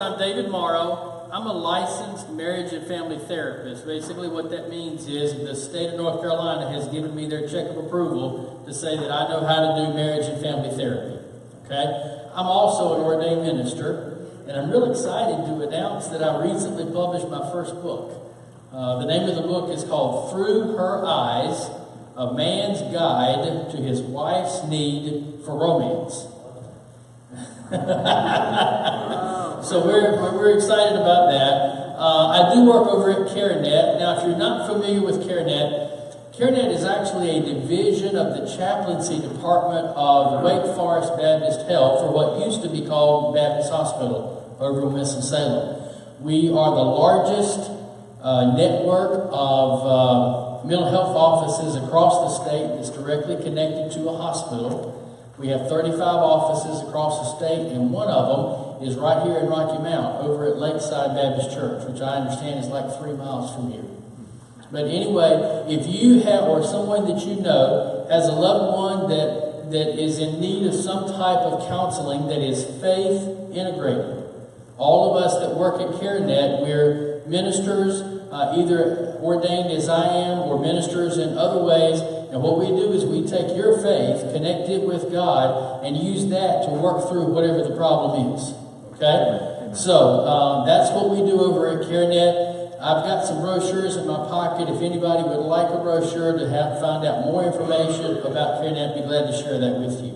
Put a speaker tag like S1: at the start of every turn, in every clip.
S1: I'm David Morrow. I'm a licensed marriage and family therapist. Basically what that means is the state of North Carolina has given me their check of approval to say that I know how to do marriage and family therapy. Okay? I'm also an ordained minister, and I'm real excited to announce that I recently published my first book. The name of the book is called Through Her Eyes, A Man's Guide to His Wife's Need for Romance. So we're excited about that. I do work over at CareNet. Now, if you're not familiar with CareNet, CareNet is actually a division of the chaplaincy department of Wake Forest Baptist Health, or what used to be called Baptist Hospital over in Winston-Salem. We are the largest network of mental health offices across the state that's directly connected to a hospital. We have 35 offices across the state, and one of them is right here in Rocky Mount, over at Lakeside Baptist Church, which I understand is like 3 miles from here. But anyway, if you have, or someone that you know, has a loved one that is in need of some type of counseling that is faith integrated, all of us that work at CareNet, we're ministers, either ordained as I am, or ministers in other ways. And what we do is we take your faith, connect it with God, and use that to work through whatever the problem is. Okay? So that's what we do over at CareNet. I've got some brochures in my pocket. If anybody would like a brochure to find out more information about CareNet, I'd be glad to share that with you.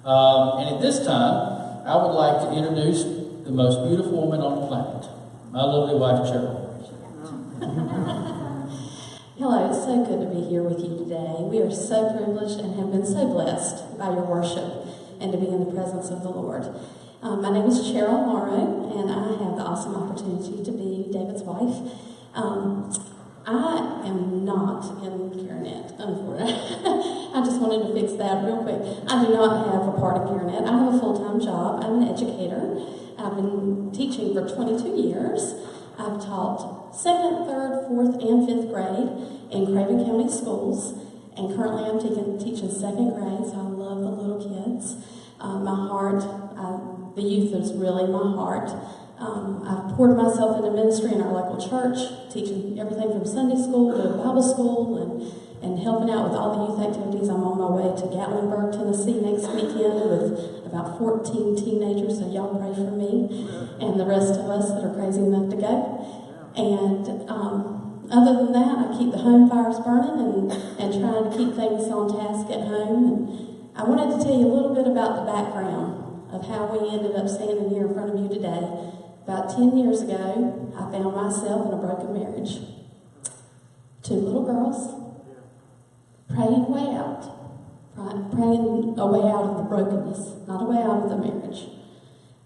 S1: And at this time, I would like to introduce the most beautiful woman on the planet, my lovely wife, Cheryl.
S2: Hello, it's so good to be here with you today. We are so privileged and have been so blessed by your worship and to be in the presence of the Lord. My name is Cheryl Morrow, and I have the awesome opportunity to be David's wife. I am not in CareNet, unfortunately. I just wanted to fix that real quick. I do not have a part of CareNet. I have a full-time job. I'm an educator. I've been teaching for 22 years. I've taught 2nd, 3rd, 4th, and 5th grade in Craven County schools, and currently I'm teaching 2nd grade, so I love the little kids. My heart, the youth is really my heart. I've poured myself into ministry in our local church, teaching everything from Sunday school to Bible school and helping out with all the youth activities. I'm on my way to Gatlinburg, Tennessee next weekend with about 14 teenagers, so y'all pray for me and the rest of us that are crazy enough to go. And other than that, I keep the home fires burning and trying to keep things on task at home. And I wanted to tell you a little bit about the background of how we ended up standing here in front of you today. About 10 years ago, I found myself in a broken marriage. 2 little girls, praying a way out of the brokenness, not a way out of the marriage.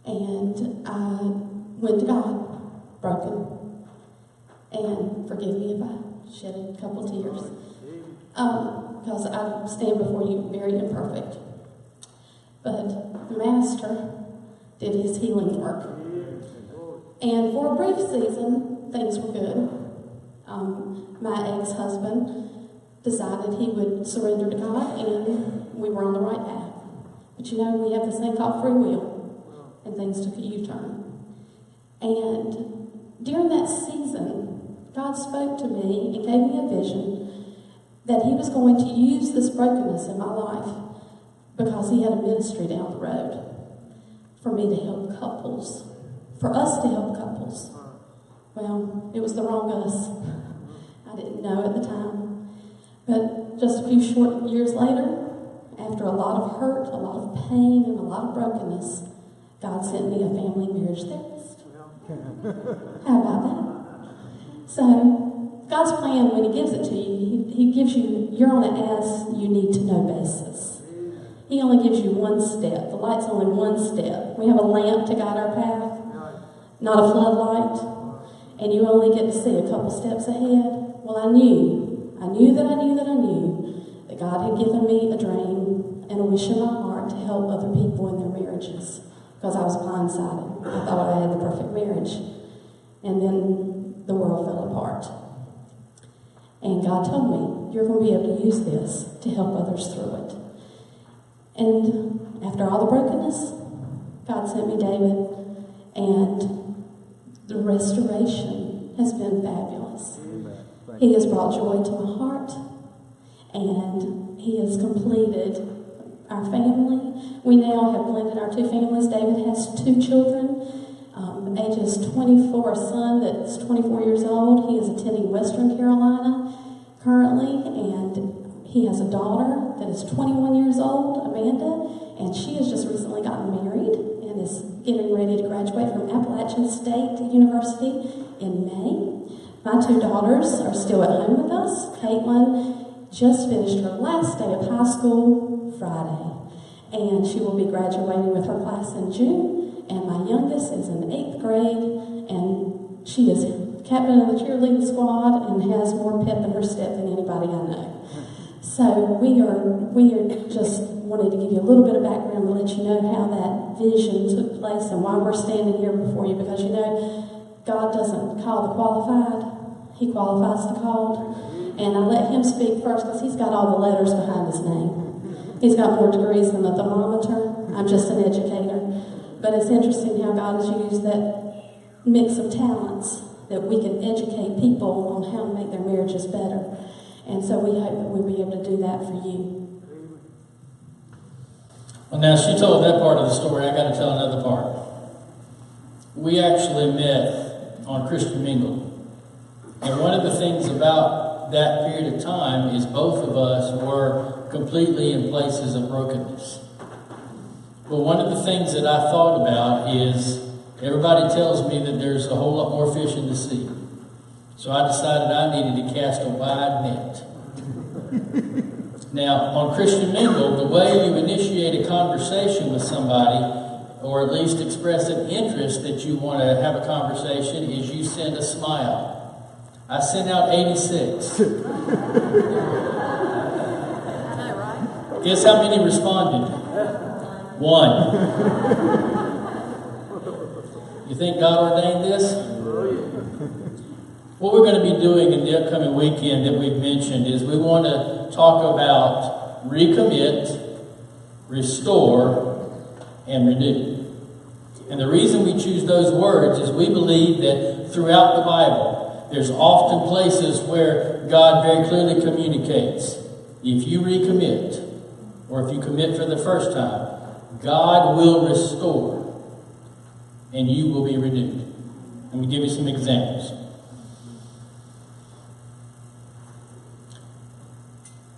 S2: And I went to God, broken. And forgive me if I shed a couple tears, because I stand before you very imperfect. But the Master did his healing work. And for a brief season, things were good. My ex-husband decided he would surrender to God, and we were on the right path. But you know, we have this thing called free will, and things took a U-turn. And during that season, God spoke to me and gave me a vision that he was going to use this brokenness in my life because he had a ministry down the road for me to help couples, for us to help couples. Well, it was the wrong us. I didn't know at the time. But just a few short years later, after a lot of hurt, a lot of pain, and a lot of brokenness, God sent me a family marriage therapist. How about that? So, God's plan, when he gives it to you, he gives you, you're on an as-you-need-to-know basis. He only gives you one step. The light's only one step. We have a lamp to guide our path, not a floodlight, and you only get to see a couple steps ahead. Well, I knew that God had given me a dream and a wish in my heart to help other people in their marriages, because I was blindsided. I thought I had the perfect marriage. And then the world fell apart. And God told me, you're going to be able to use this to help others through it. And after all the brokenness, God sent me David, And the restoration has been fabulous. He has brought joy to my heart, and he has completed our family. We now have blended our two families. David has two children, ages 24, a son that's 24 years old. He is attending Western Carolina currently, and he has a daughter that is 21 years old, Amanda, and she has just recently gotten married and is getting ready to graduate from Appalachian State University in May. My two daughters are still at home with us. Caitlin just finished her last day of high school Friday, and she will be graduating with her class in June. And my youngest is in 8th grade, and she is captain of the cheerleading squad and has more pep in her step than anybody I know. So we are just wanted to give you a little bit of background to let you know how that vision took place and why we're standing here before you, because you know God doesn't call the qualified, he qualifies the called. And I let him speak first because he's got all the letters behind his name. He's got more degrees than a thermometer. I'm just an educator. But it's interesting how God has used that mix of talents that we can educate people on how to make their marriages better. And so we hope that we'll be able to do that for you.
S1: Well, now she told that part of the story. I got to tell another part. We actually met on Christian Mingle. And one of the things about that period of time is both of us were completely in places of brokenness. But one of the things that I thought about is everybody tells me that there's a whole lot more fish in the sea. So I decided I needed to cast a wide net. Now, on Christian Mingle, the way you initiate a conversation with somebody, or at least express an interest that you want to have a conversation, is you send a smile. I sent out 86. Guess how many responded? 1. You think God ordained this? What we're going to be doing in the upcoming weekend that we've mentioned is we want to talk about recommit, restore, and renew. And the reason we choose those words is we believe that throughout the Bible, there's often places where God very clearly communicates. If you recommit, or if you commit for the first time, God will restore, and you will be renewed. Let me give you some examples.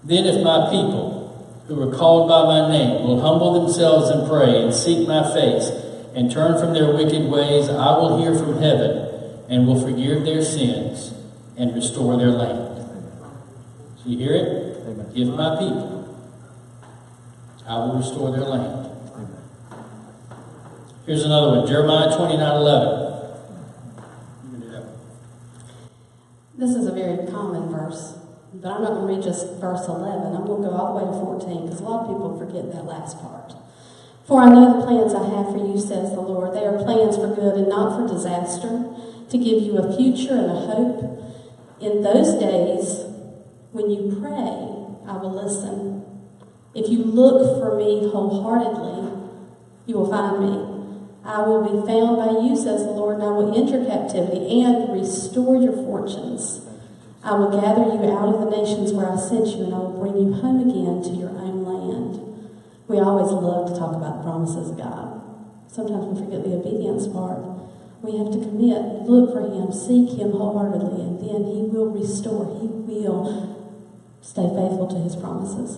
S1: Then if my people, who are called by my name, will humble themselves and pray and seek my face and turn from their wicked ways, I will hear from heaven and will forgive their sins and restore their land. So you hear it? Amen. If my people, I will restore their land. Amen. Here's another one, Jeremiah 29:11. You can do that one.
S2: This is a very common verse, but I'm not going to read just verse 11. I'm going to go all the way to 14 because a lot of people forget that last part. For I know the plans I have for you, says the Lord. They are plans for good and not for disaster, to give you a future and a hope. In those days, when you pray, I will listen. If you look for me wholeheartedly, you will find me. I will be found by you, says the Lord, and I will end your captivity and restore your fortunes. I will gather you out of the nations where I sent you, and I will bring you home again to your own land. We always love to talk about the promises of God. Sometimes we forget the obedience part. We have to commit, look for him, seek him wholeheartedly, and then he will restore. He will stay faithful to his promises.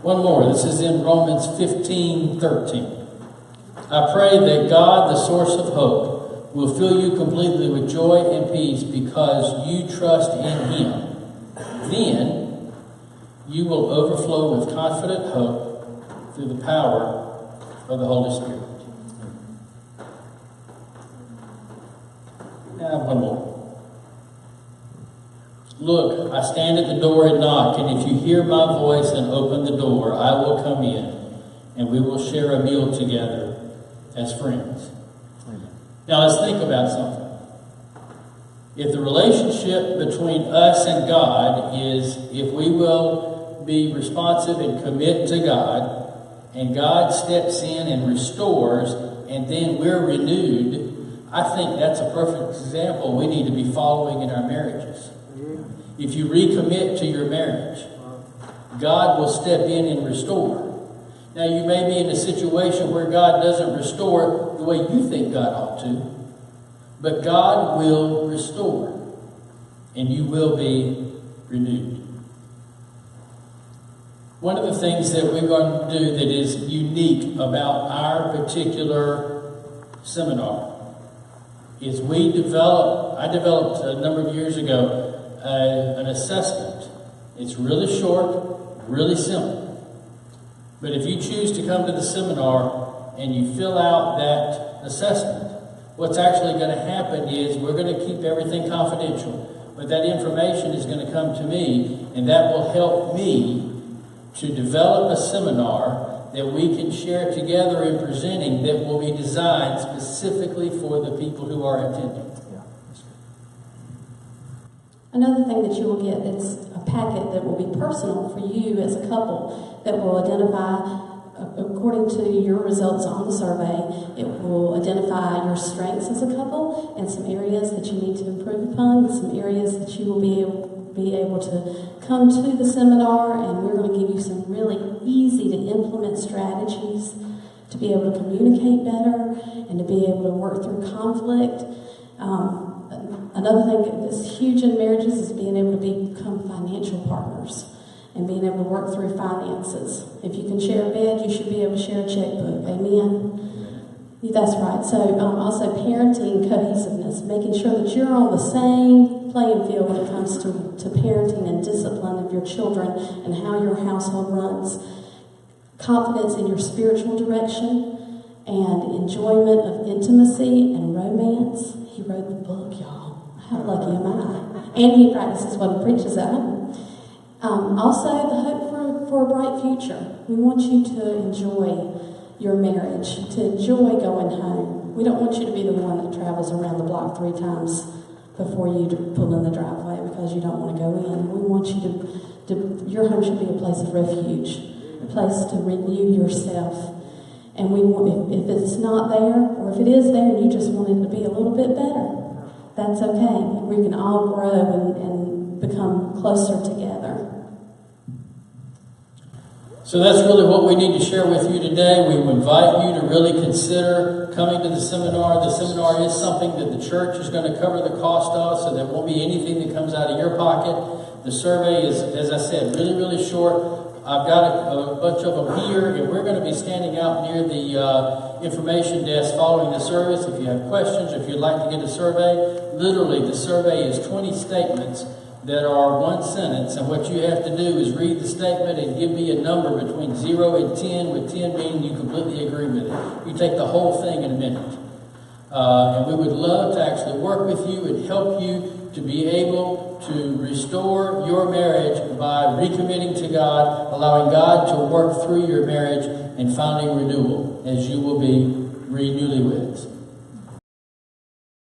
S1: One more. This is in Romans 15:13. I pray that God, the source of hope, will fill you completely with joy and peace because you trust in him. Then you will overflow with confident hope through the power of the Holy Spirit. Now, one more. Look, I stand at the door and knock, and if you hear my voice and open the door, I will come in, and we will share a meal together as friends. Now, let's think about something. If the relationship between us and God is if we will be responsive and commit to God, and God steps in and restores, and then we're renewed, I think that's a perfect example we need to be following in our marriages. If you recommit to your marriage, God will step in and restore. Now, you may be in a situation where God doesn't restore the way you think God ought to, but God will restore, and you will be renewed. One of the things that we're going to do that is unique about our particular seminar is I developed a number of years ago an assessment. It's really short, really simple. But if you choose to come to the seminar and you fill out that assessment, what's actually going to happen is we're going to keep everything confidential. But that information is going to come to me, and that will help me to develop a seminar that we can share together in presenting that will be designed specifically for the people who are attending.
S2: Another thing that you will get is a packet that will be personal for you as a couple that will identify, according to your results on the survey, it will identify your strengths as a couple and some areas that you need to improve upon, some areas that you will be able to come to the seminar, and we're going to give you some really easy to implement strategies to be able to communicate better and to be able to work through conflict. Another thing that's huge in marriages is being able to become financial partners and being able to work through finances. If you can share a bed, you should be able to share a checkbook. Amen? That's right. So also parenting cohesiveness, making sure that you're on the same playing field when it comes to parenting and discipline of your children and how your household runs. Confidence in your spiritual direction and enjoyment of intimacy and romance. He wrote the book, y'all. How lucky am I? And he practices what he preaches at home. Also, the hope for a bright future. We want you to enjoy your marriage, to enjoy going home. We don't want you to be the one that travels around the block 3 times before you pull in the driveway because you don't want to go in. We want you to your home should be a place of refuge, a place to renew yourself. And we want, if it's not there, or if it is there and you just want it to be a little bit better, that's okay. We can all grow and become closer together.
S1: So that's really what we need to share with you today. We invite you to really consider coming to the seminar. The seminar is something that the church is going to cover the cost of, so there won't be anything that comes out of your pocket. The survey is, as I said, really, really short. I've got a bunch of them here, and we're going to be standing out near the information desk following the service. If you have questions, if you'd like to get a survey, literally the survey is 20 statements that are one sentence, and what you have to do is read the statement and give me a number between 0 and 10, with 10 meaning you completely agree with it. You take the whole thing in a minute. And we would love to actually work with you and help you to be able to restore your marriage by recommitting to God, allowing God to work through your marriage and finding renewal as you will be newlyweds.